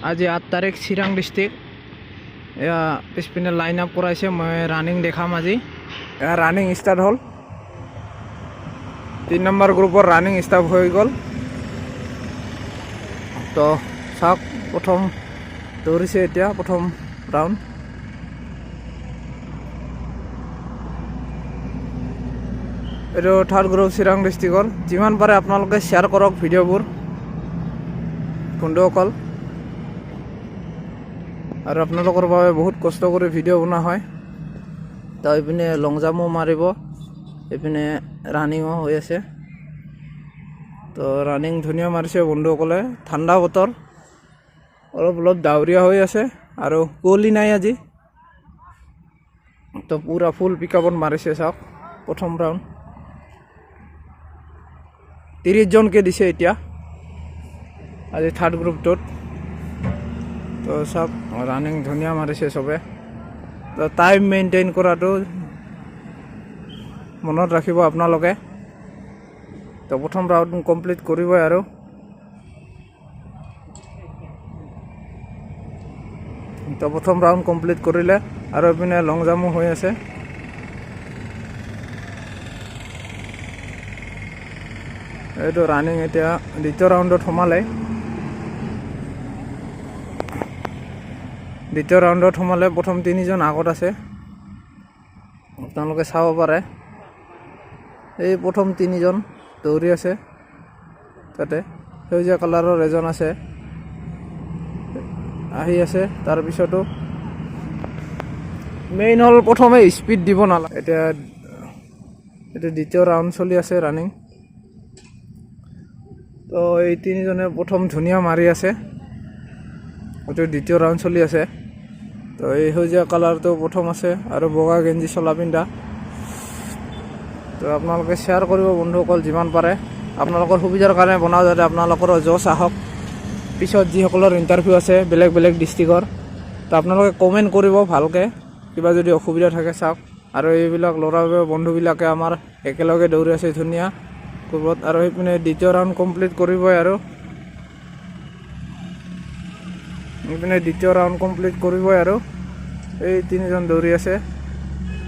আজি 8 তাৰিখ চিৰাং ডিষ্ট্ৰিক্ট এয়া পিছপিনে লাইন আপ কৰাইছে মই ৰানিং দেখাম আজি ৰানিং ষ্টাৰ্ট হ'ল 3 নম্বৰ গ্ৰুপৰ ৰানিং ষ্টাৰ্ট হৈ গ'ল তো চাওক প্ৰথম দৌৰিছে এতিয়া প্ৰথম ৰাউণ্ড এইটো থাৰ্ড গ্ৰুপ চিৰাং ডিষ্ট্ৰিক্টৰ যিমান পাৰে আপোনালোকে শ্বেয়াৰ কৰক ভিডিঅ'বোৰ বন্ধুসকল আৰু আপোনালোকৰ বাবে বহুত কষ্ট কৰি ভিডিঅ' বনোৱা হয় তো এইপিনে লং জাম্পো মাৰিব এইপিনে ৰানিঙো হৈ আছে তো ৰানিং ধুনীয়া মাৰিছে বন্ধুসকলে ঠাণ্ডা বতৰ অলপ ডাৱৰীয়া হৈ আছে আৰু কুঁৱলী নাই আজি তো পুৰা ফুল পিকআপত মাৰিছে চাওক প্ৰথম ৰাউণ্ড 30 জনকে দিছে এতিয়া আজি থাৰ্ড গ্ৰুপটোত তো সব ৰানিং ধুনিয়া মাৰিছে সবে তো টাইম মেইনটেইন কৰাটো মনত ৰাখিব আপোনালোকে তো প্ৰথম ৰাউণ্ড কমপ্লিট কৰিব আৰু তো প্ৰথম ৰাউণ্ড কমপ্লিট কৰিলে আৰু পিনে লং জাম্পো হৈ আছে এইটো ৰানিং এতিয়া দ্বিতীয় ৰাউণ্ডত সোমালে দ্বিতীয় ৰাউণ্ডত সোমালে প্ৰথম 3 জন আগত আছে আপোনালোকে চাব পাৰে এই প্ৰথম 3 জন দৌৰি আছে তাতে সেউজীয়া কালাৰৰ এজন আছে আহি আছে তাৰ পিছতো মেইন হল প্ৰথমে স্পিড দিব নালাগে এতিয়া দ্বিতীয় ৰাউণ্ড চলি আছে ৰানিং তো এই 3 জনে প্ৰথম ধুনীয়া মাৰি আছে এইটো দ্বিতীয় ৰাউণ্ড চলি আছে তো এই সেউজীয়া কালাৰটো প্ৰথম আছে আৰু বগা গেঞ্জি চলা পিন্ধা তো আপোনালোকে শ্বেয়াৰ কৰিব বন্ধুসকল যিমান পাৰে আপোনালোকৰ সুবিধাৰ কাৰণে বনাও যাতে আপোনালোকৰ জছ আহক পিছত যিসকলৰ ইণ্টাৰভিউ আছে বেলেগ বেলেগ ডিষ্ট্ৰিক্টৰ তো আপোনালোকে কমেণ্ট কৰিব ভালকে কিবা যদি অসুবিধা থাকে চাওক আৰু এইবিলাক ল'ৰা বন্ধুবিলাকে আমাৰ একেলগে দৌৰি আছে ধুনীয়া গ্ৰুপত আৰু এইপিনে দ্বিতীয় ৰাউণ্ড কমপ্লিট কৰিবই আৰু এইপিনে দ্বিতীয় ৰাউণ্ড কমপ্লিট কৰিবই আৰু এই 3 জন দৌৰি আছে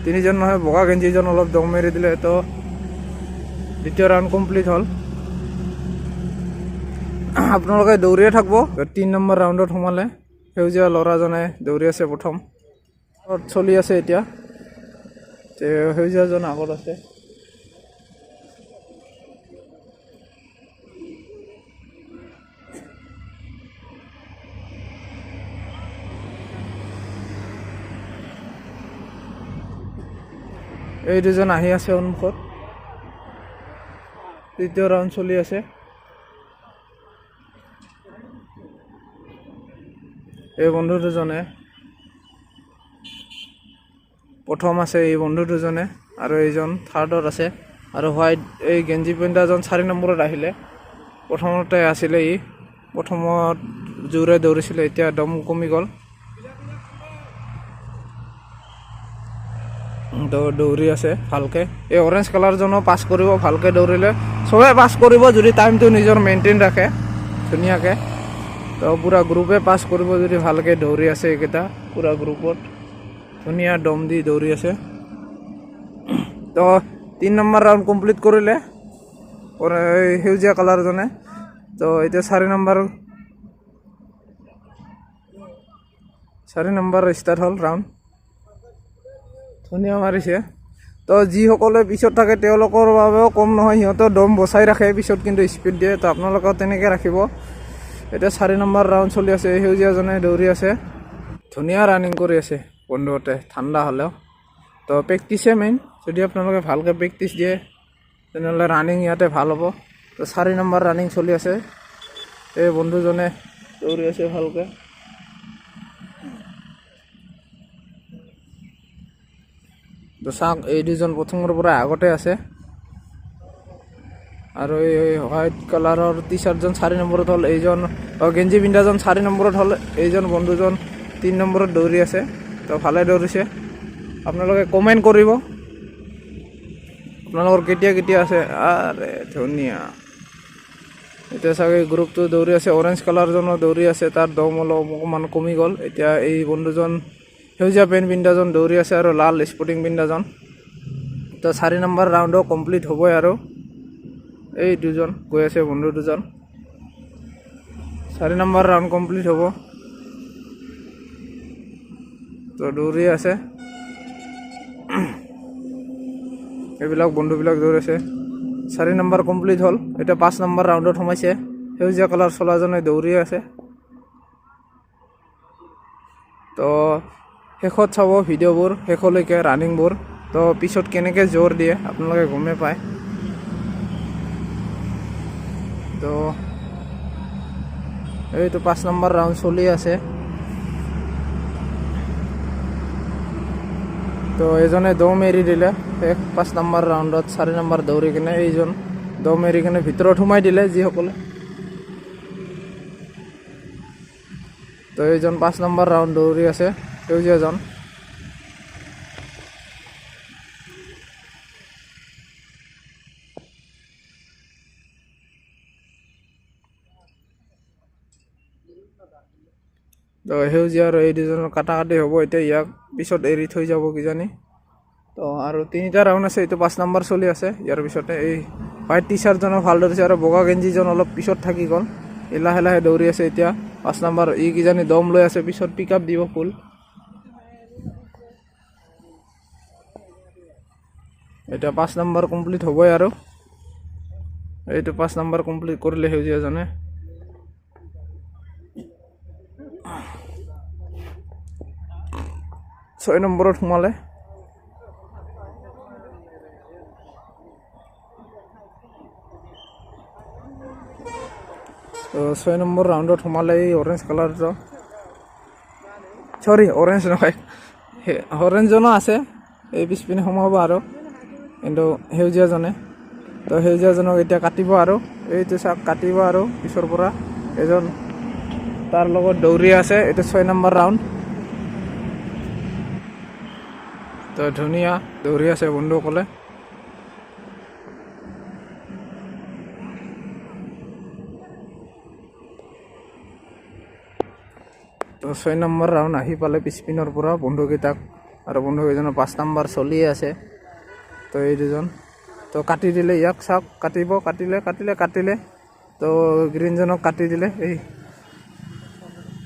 3 জন নহয় বগা গেঞ্জিজন অলপ দম মাৰি দিলে তো দ্বিতীয় ৰাউণ্ড কমপ্লিট হ'ল আপোনালোকে দৌৰিয়ে থাকিব 3 নম্বৰ ৰাউণ্ডত সোমালে সেউজীয়া ল'ৰাজনে দৌৰি আছে প্ৰথম চলি আছে এতিয়া সেউজীয়াজন আগত আছে এই দুজন আহি আছে সন্মুখত তৃতীয় ৰাউণ্ড চলি আছে এই বন্ধু দুজনে প্ৰথম আছে এই বন্ধু দুজনে আৰু এইজন থাৰ্ডত আছে আৰু হোৱাইট এই গেঞ্জি পিন্ধাজন 4 নম্বৰত আহিলে প্ৰথমতে আছিলে ই প্ৰথমত জোৰে দৌৰিছিলে এতিয়া দম কমি গ'ল দৌৰি আছে ভালকে এই অৰেঞ্জ কালাৰজনো পাছ কৰিব ভালকে দৌৰিলে সবে পাছ কৰিব যদি টাইমটো নিজৰ মেইনটেইন ৰাখে ধুনীয়াকে তো পুৰা গ্ৰুপে পাছ কৰিব যদি ভালকে দৌৰি আছে এইকেইটা পুৰা গ্ৰুপত ধুনীয়া দম দি দৌৰি আছে তো 3 নম্বৰ ৰাউণ্ড কমপ্লিট কৰিলে সেউজীয়া কালাৰজনে তো এতিয়া 4 নম্বৰ ষ্টাৰ্ট হ'ল ৰাউণ্ড ধুনীয়া মাৰিছে তো যিসকলে পিছত থাকে তেওঁলোকৰ বাবেও কম নহয় সিহঁতৰ দম বচাই ৰাখে পিছত কিন্তু স্পীড দিয়ে তো আপোনালোকেও তেনেকৈ ৰাখিব এতিয়া 4 নম্বৰ ৰাউণ্ড চলি আছে সেউজীয়াজনে দৌৰি আছে ধুনীয়া ৰানিং কৰি আছে বন্ধুহঁতে ঠাণ্ডা হ'লেও তো প্ৰেক্টিছে মেইন যদি আপোনালোকে ভালকৈ প্ৰেক্টিছ দিয়ে তেনেহ'লে ৰানিং ইয়াতে ভাল হ'ব তো 4 নম্বৰ ৰানিং চলি আছে এই বন্ধুজনে দৌৰি আছে ভালকৈ তো চাওক এই দুজন প্ৰথমৰ পৰা আগতে আছে আৰু এই হোৱাইট কালাৰৰ টি চাৰ্টজন 4 নম্বৰত হ'ল এইজন গেঞ্জি পিন্ধাজন 4 নম্বৰত হ'ল এইজন বন্ধুজন 3 নম্বৰত দৌৰি আছে তো ভালে দৌৰিছে আপোনালোকে কমেণ্ট কৰিব আপোনালোকৰ কেতিয়া আছে আৰে ধুনীয়া এতিয়া চাগে গ্ৰুপটো দৌৰি আছে, অৰেঞ্জ কালাৰজনো দৌৰি আছে, তাৰ দম অলপ অকণমান কমি গ'ল। এতিয়া এই বন্ধুজন সেউজীয়া পেণ্ট পিন্ধাজন দৌৰি আছে আৰু লাল স্পৰ্টিং পিন্ধাজন। তো 4 নম্বৰ ৰাউণ্ডো কমপ্লিট হ'বই আৰু এই দুজন গৈ আছে বন্ধু দুজন। 4 নম্বৰ ৰাউণ্ড কমপ্লিট হ'ব। তো দৌৰি আছে এইবিলাক বন্ধুবিলাক দৌৰি আছে। 4 নম্বৰ কমপ্লিট হ'ল। এতিয়া 5 নম্বৰ ৰাউণ্ডত সোমাইছে। সেউজীয়া কালাৰ চলাজনে দৌৰি আছে। তো শেষত চাব ভিডিঅ'বোৰ শেষলৈকে ৰানিংবোৰ। তো পিছত কেনেকৈ জোৰ দিয়ে আপোনালোকে গমেই পায়। তো এইটো 5 নম্বৰ ৰাউণ্ড চলি আছে। তো এজনে দম এৰি দিলে শেষ 5 নম্বৰ ৰাউণ্ডত। 4 নম্বৰ দৌৰি কিনে এইজন দম এৰি কিনে ভিতৰত সোমাই দিলে যিসকলে। তো এইজন 5 নম্বৰ ৰাউণ্ড দৌৰি আছে সেউজীয়াজন। তো সেউজীয়া আৰু এই দুজনৰ কাটাকাটি হ'ব। এতিয়া ইয়াক পিছত এৰি থৈ যাব কিজানি। তো আৰু 3টা ৰাউণ্ড আছে। এইটো 5 নম্বৰ চলি আছে। ইয়াৰ পিছতে এই হোৱাইট টি চাৰ্টজনৰ ভাল ধৰিছে আৰু বগা গেঞ্জিজন অলপ পিছত থাকি গ'ল। এই লাহে লাহে দৌৰি আছে এতিয়া 5 নম্বৰ। ই কিজানি দম লৈ আছে, পিছত পিক আপ দিব ফুল। এতিয়া 5 নম্বৰ কমপ্লিট হ'বই আৰু এইটো 5 নম্বৰ কমপ্লিট কৰিলে সেউজীয়াজনে। 6 নম্বৰত সোমালে। তো 6 নম্বৰ ৰাউণ্ডত সোমালে এই অৰেঞ্জ কালাৰটো। অৰেঞ্জ নহয়, অৰেঞ্জজনো আছে এই পিছপিনে সোমাব আৰু, কিন্তু সেউজীয়াজনে। তো সেউজীয়াজনক এতিয়া কাটিব আৰু এইটো চাওক কাটিব আৰু পিছৰ পৰা এজন তাৰ লগত দৌৰি আছে। এইটো 6 নম্বৰ ৰাউণ্ড। তো ধুনীয়া দৌৰি আছে বন্ধুসকলে। তো 6 নম্বৰ ৰাউণ্ড আহি পালে পিছপিনৰ পৰা বন্ধুকেইটাক, আৰু বন্ধুকেইজনৰ 5 নম্বৰ চলিয়ে আছে। তো এই দুজন তো কাটি দিলে ইয়াক চাওক, কাটিলে। তো গ্ৰীণজনক কাটি দিলে,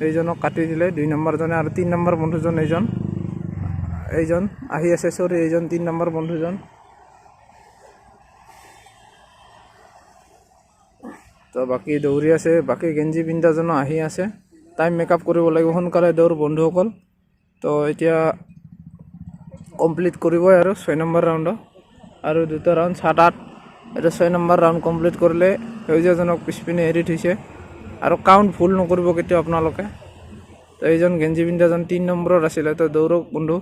এইজনক কাটি দিলে 2 নম্বৰজনে। আৰু 3 নম্বৰ বন্ধুজন এইজন আহি আছে, এইজন 3 নম্বৰ বন্ধুজন। তো বাকী দৌৰি আছে, বাকী গেঞ্জি পিন্ধাজনো আহি আছে। টাইম মেকআপ কৰিব লাগিব, সোনকালে দৌৰ বন্ধুসকল। তো এতিয়া কমপ্লিট কৰিবই আৰু 6 নম্বৰ ৰাউণ্ডত আৰু 2টা ৰাউণ্ড 7-8। এইটো 6 নম্বৰ ৰাউণ্ড কমপ্লিট কৰিলে সেউজীয়াজনক পিছপিনে এৰি থৈছে। আৰু কাউণ্ট ভুল নকৰিব কেতিয়াও আপোনালোকে। তো এইজন গেঞ্জি পিন্ধাজন 3 নম্বৰত আছিলে। তো দৌৰক বন্ধু,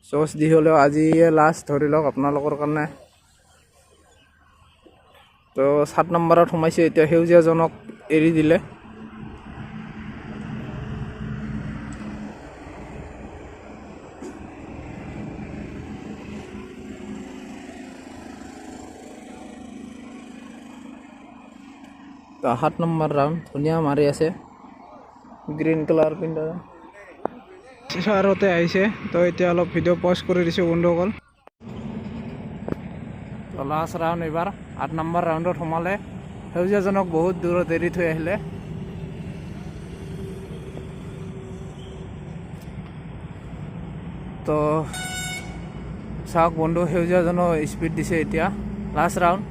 চচ দি হ'লেও আজিয়ে লাষ্ট ধৰি লওক আপোনালোকৰ কাৰণে। তো 7 নম্বৰত সোমাইছে। এতিয়া সেউজীয়াজনক এৰি দিলে। তো 7 নম্বৰ ৰাউণ্ড ধুনীয়া মাৰি আছে গ্ৰীণ কালাৰ পিন্ধা চিচাৰতে আহিছে। তো এতিয়া অলপ ভিডিঅ' পজ কৰি দিছোঁ বন্ধুসকল। তো লাষ্ট ৰাউণ্ড এইবাৰ 8 নম্বৰ ৰাউণ্ডত সোমালে। সেউজীয়াজনক বহুত দূৰত এৰি থৈ আহিলে। তো চাওক বন্ধু, সেউজীয়াজনো স্পীড দিছে এতিয়া লাষ্ট ৰাউণ্ড।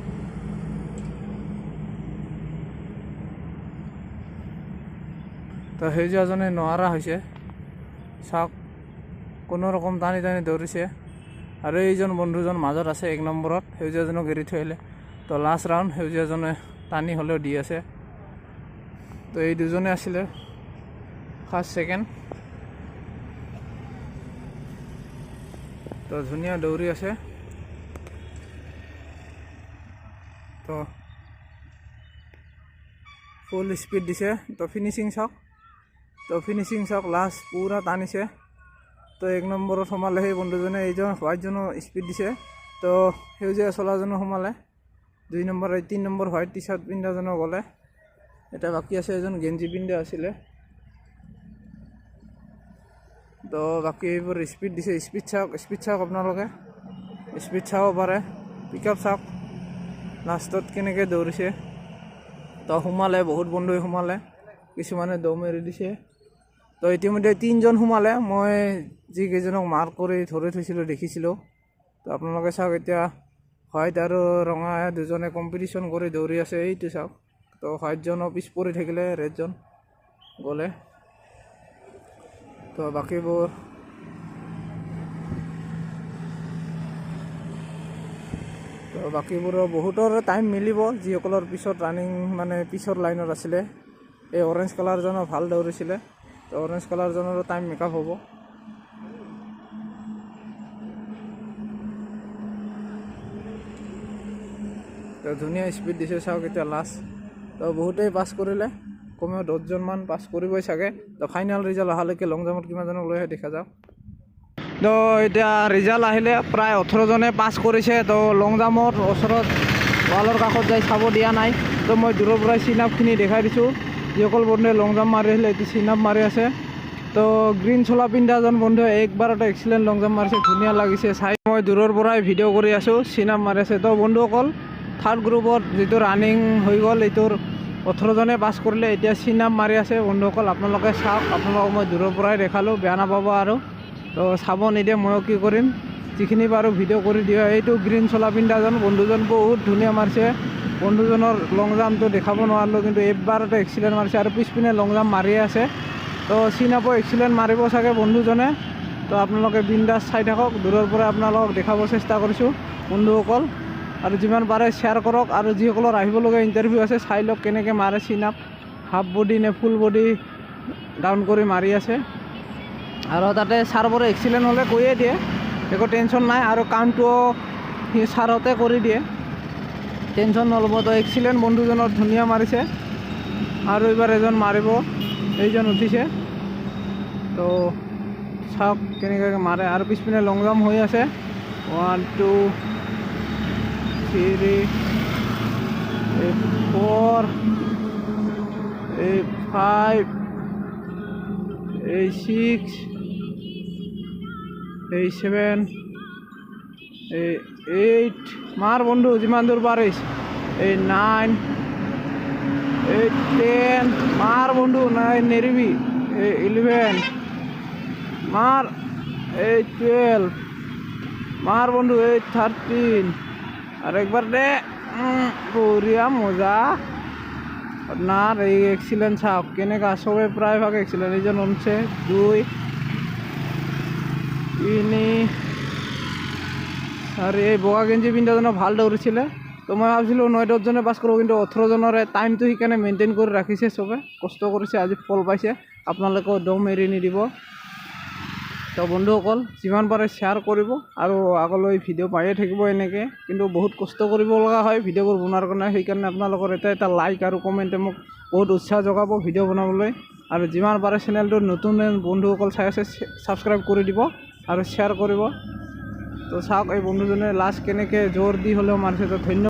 তো সেউজীয়াজনে নোৱাৰা হৈছে, চাওক কোনো ৰকম টানি দৌৰিছে। আৰু এইজন বন্ধুজন মাজত আছে 1 নম্বৰত, সেউজীয়াজনক এৰি থৈ আহিলে। তো লাষ্ট ৰাউণ্ড সেউজীয়াজনে টানি হ'লেও দি আছে। তো এই দুজনে আছিলে ফাৰ্ষ্ট ছেকেণ্ড। তো ধুনীয়া দৌৰি আছে। তো ফুল স্পীড দিছে। তো ফিনিচিং চাওক, লাষ্ট পুৰা টানিছে। তো 1 নম্বৰত সোমালে সেই বন্ধুজনে, এইজন হোৱাইটজনো স্পীড দিছে। তো সেউজীয়া চলাজনো সোমালে 2 নম্বৰ। 3 নম্বৰ হোৱাইট টি চাৰ্ট পিন্ধাজনো গ'লে। এটা বাকী আছে, এজন গেঞ্জি পিন্ধা আছিলে। তো বাকী এইবোৰ স্পীড দিছে, স্পীড চাওক আপোনালোকে, স্পীড চাব পাৰে, পিক আপ চাওক লাষ্টত কেনেকৈ দৌৰিছে। তো সোমালে, বহুত বন্ধুৱে সোমালে, কিছুমানে দম এৰি দিছে। তো ইতিমধ্যে 3জন সোমালে, মই যিকেইজনক মাৰ্ক কৰি ধৰি থৈছিলোঁ দেখিছিলোঁ। তো আপোনালোকে চাওক, এতিয়া হোৱাইট আৰু ৰঙা দুজনে কম্পিটিশ্যন কৰি দৌৰি আছে, এইটো চাওক। তো হোৱাইটজনৰ পিছ পৰি থাকিলে, ৰেডজন গ'লে। তো বাকীবোৰৰ বহুতৰ টাইম মিলিব, যিসকলৰ পিছত ৰানিং মানে পিছৰ লাইনত আছিলে। এই অৰেঞ্জ কালাৰজনো ভাল দৌৰিছিলে, তো অৰেঞ্জ কালাৰজনৰো টাইম মেকআপ হ'ব। তো ধুনীয়া স্পীড দিছে চাওক এতিয়া লাষ্ট। তো বহুতেই পাছ কৰিলে, কমেও 10জনমান পাছ কৰিবই চাগে। তো ফাইনেল ৰিজাল্ট অহালৈকে লং জাম্পত কিমানজনক লৈ আহে দেখা যাওক। তো এতিয়া ৰিজাল্ট আহিলে, প্ৰায় 18জনে পাছ কৰিছে। তো লং জাম্পৰ ওচৰত ৱালৰ কাষত যাই চাব দিয়া নাই। তো মই দূৰৰ পৰাই চিন আপখিনি দেখাই দিছোঁ। যিসকল বন্ধুৱে লং জাম্প মাৰি আহিলে এইটো চিন আপ মাৰি আছে। তো গ্ৰীণ চোলা পিন্ধাজন বন্ধুৱে একবাৰতে এক্সিলেণ্ট লং জাম্প মাৰিছে, ধুনীয়া লাগিছে চাই। মই দূৰৰ পৰাই ভিডিঅ' কৰি আছোঁ, চিন আপ মাৰি আছে। তো বন্ধুসকল, থাৰ্ড গ্ৰুপত যিটো ৰানিং হৈ গ'ল, এইটোৰ 18জনে পাছ কৰিলে, এতিয়া চিন আপ মাৰি আছে। বন্ধুসকল আপোনালোকে চাওক, আপোনালোকক মই দূৰৰ পৰাই দেখালোঁ, বেয়া নাপাব আৰু। তো চাব নিদিয়ে, ময়ো কি কৰিম, যিখিনি পাৰোঁ ভিডিঅ' কৰি দিওঁ। এইটো গ্ৰীণ চোলা পিন্ধাজন বন্ধুজন বহুত ধুনীয়া মাৰিছে। বন্ধুজনৰ লং জাম্পটো দেখাব নোৱাৰিলোঁ, কিন্তু এবাৰতে এক্সিলেণ্ট মাৰিছে আৰু পিছপিনে লং জাম্প মাৰিয়ে আছে। তো চিন আপো এক্সিলেণ্ট মাৰিব চাগে বন্ধুজনে। তো আপোনালোকে বিন্দাছ চাই থাকক, দূৰৰ পৰা আপোনালোকক দেখাব চেষ্টা কৰিছোঁ বন্ধুসকল। আৰু যিমান পাৰে শ্বেয়াৰ কৰক, আৰু যিসকলৰ আহিবলগীয়া ইণ্টাৰভিউ আছে চাই লওক কেনেকৈ মাৰে চিন আপ, হাফ বডি নে ফুল বডি ডাউন কৰি মাৰি আছে। আৰু তাতে ছাৰবোৰে এক্সিলেণ্ট হ'লে কৈয়ে দিয়ে, একো টেনশ্যন নাই। আৰু কামটোও সি ছাৰহঁতে কৰি দিয়ে, টেনশ্যন নল'ব। তো এক্সিলেণ্ট বন্ধুজনৰ ধুনীয়া মাৰিছে, আৰু এইবাৰ এজন মাৰিব, এইজন উঠিছে। তো চাওক কেনেকৈ মাৰে, আৰু পিছপিনে লং জাম্প হৈ আছে। 1 2 3 4 5 6 7 8 মাৰ বন্ধু যিমান দূৰ পাৰিছ, 9 10 মাৰ বন্ধু, 9 নেৰিবি, 11 মাৰ, 12 মাৰ বন্ধু, 13 আৰু একবাৰ দে, বঢ়িয়া মজা আপনাৰ। এই এক্সিলেন্ট চাওক কেনেকা, চবে প্ৰায়ভাগ এক্সিলেন্ট। এইজন অনছে 2 3 4। এই বগা গেঞ্জি পিন্ধাজনে ভাল দৌৰিছিলে। তো মই ভাবিছিলোঁ 9-10জনে পাছ কৰোঁ, কিন্তু 18জনৰে টাইমটো সেইকাৰণে মেইনটেইন কৰি ৰাখিছে, চবে কষ্ট কৰিছে, আজি ফল পাইছে। আপোনালোকেও দম এৰি নিদিব। তো বন্ধুসকল, যিমান পাৰে শ্বেয়াৰ কৰিব, আৰু আগলৈ ভিডিঅ' পায়ে থাকিব এনেকৈ। কিন্তু বহুত কষ্ট কৰিব লগা হয় ভিডিঅ'বোৰ বনোৱাৰ কাৰণে, সেইকাৰণে আপোনালোকৰ এটা লাইক আৰু কমেণ্টে মোক বহুত উৎসাহ যোগাব ভিডিঅ' বনাবলৈ। আৰু যিমান পাৰে চেনেলটোত নতুন বন্ধুসকল চাই আছে, ছাবস্ক্ৰাইব কৰি দিব আৰু শ্বেয়াৰ কৰিব। তো চাওক এই বন্ধুজনে লাষ্ট কেনেকৈ জোৰ দি হ'লেও মাৰিছে। তো ধন্যবাদ।